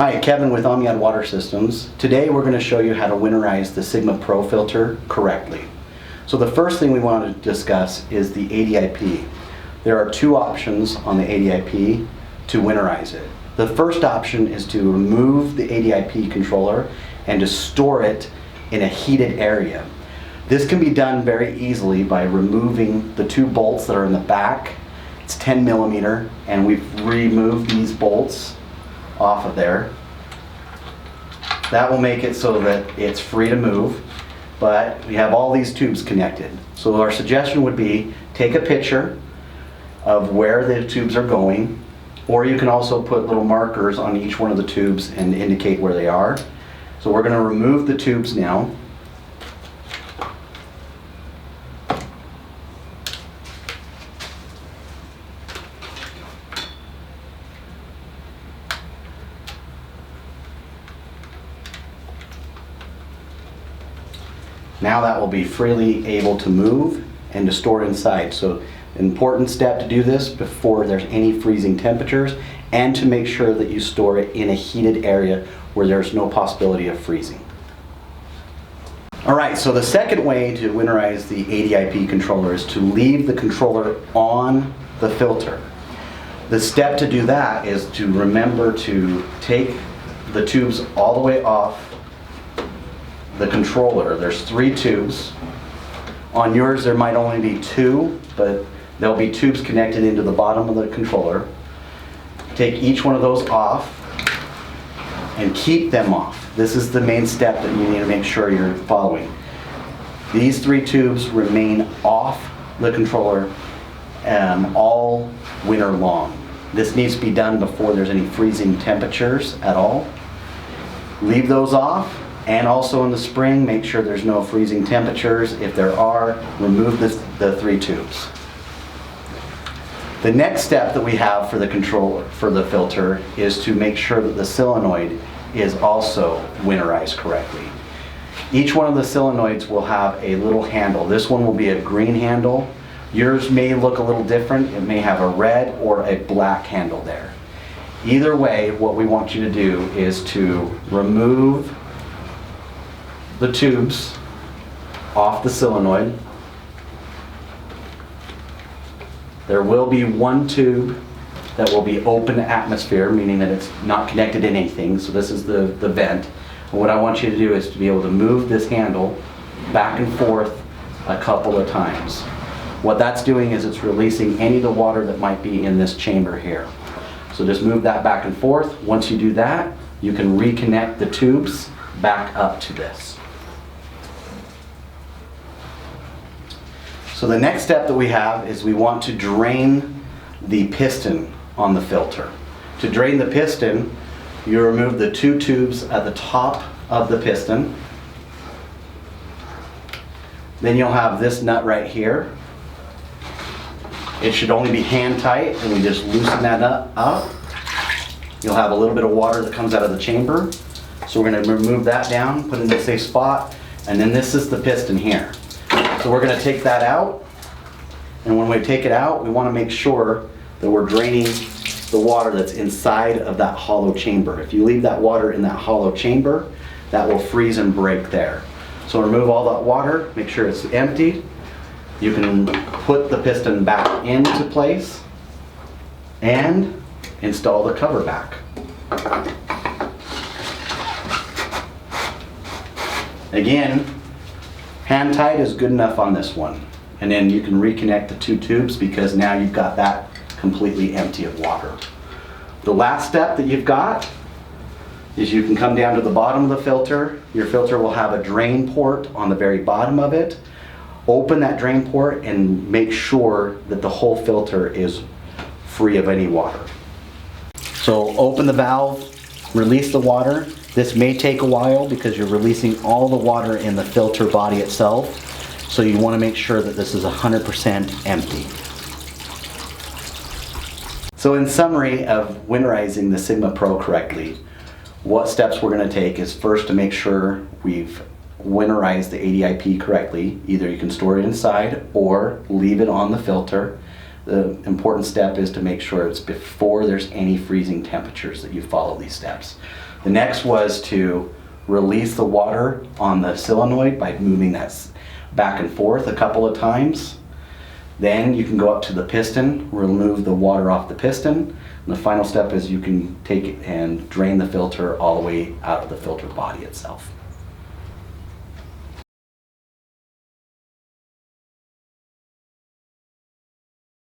Hi, Kevin with Amiad Water Systems. Today we're going to show you how to winterize the Sigma Pro filter correctly. So the first thing we want to discuss is the ADIP. There are two options on the ADIP to winterize it. The first option is to remove the ADIP controller and to store it in a heated area. This can be done very easily by removing the two bolts that are in the back. It's 10 millimeter, and we've removed these bolts off of there. That will make it so that it's free to move, but we have all these tubes connected. So our suggestion would be take a picture of where the tubes are going, or you can also put little markers on each one of the tubes and indicate where they are. So we're going to remove the tubes now. Now that will be freely able to move and to store inside. So an important step to do this before there's any freezing temperatures, and to make sure that you store it in a heated area where there's no possibility of freezing. Alright, so the second way to winterize the ADIP controller is to leave the controller on the filter. The step to do that is to remember to take the tubes all the way off the controller. There's 3 tubes. On yours there might only be 2, but there'll be tubes connected into the bottom of the controller. Take each one of those off and keep them off. This is the main step that you need to make sure you're following. These 3 tubes remain off the controller all winter long. This needs to be done before there's any freezing temperatures at all. Leave those off. And also in the spring, make sure there's no freezing temperatures. If there are, remove the 3 tubes. The next step that we have for the controller, for the filter, is to make sure that the solenoid is also winterized correctly. Each one of the solenoids will have a little handle. This one will be a green handle. Yours may look a little different. It may have a red or a black handle there. Either way, what we want you to do is to remove the tubes off the solenoid. There will be one tube that will be open atmosphere, meaning that it's not connected to anything. So this is the vent. And what I want you to do is to be able to move this handle back and forth a couple of times. What that's doing is it's releasing any of the water that might be in this chamber here. So just move that back and forth. Once you do that, you can reconnect the tubes back up to this. So the next step that we have is we want to drain the piston on the filter. To drain the piston, you remove the 2 tubes at the top of the piston. Then you'll have this nut right here. It should only be hand tight, and we just loosen that nut up. You'll have a little bit of water that comes out of the chamber. So we're going to remove that down, put it in a safe spot, and then this is the piston here. So we're going to take that out, and when we take it out, we want to make sure that we're draining the water that's inside of that hollow chamber. If you leave that water in that hollow chamber, that will freeze and break there. So remove all that water, make sure it's empty. You can put the piston back into place and install the cover back. Again, hand tight is good enough on this one. And then you can reconnect the 2 tubes, because now you've got that completely empty of water. The last step that you've got is you can come down to the bottom of the filter. Your filter will have a drain port on the very bottom of it. Open that drain port and make sure that the whole filter is free of any water. So open the valve, release the water. This may take a while because you're releasing all the water in the filter body itself. So you want to make sure that this is 100% empty. So in summary of winterizing the Sigma Pro correctly, what steps we're going to take is first to make sure we've winterized the ADIP correctly. Either you can store it inside or leave it on the filter. the important step is to make sure it's before there's any freezing temperatures that you follow these steps. The next was to release the water on the solenoid by moving that back and forth a couple of times. Then you can go up to the piston, remove the water off the piston. And the final step is you can take it and drain the filter all the way out of the filter body itself.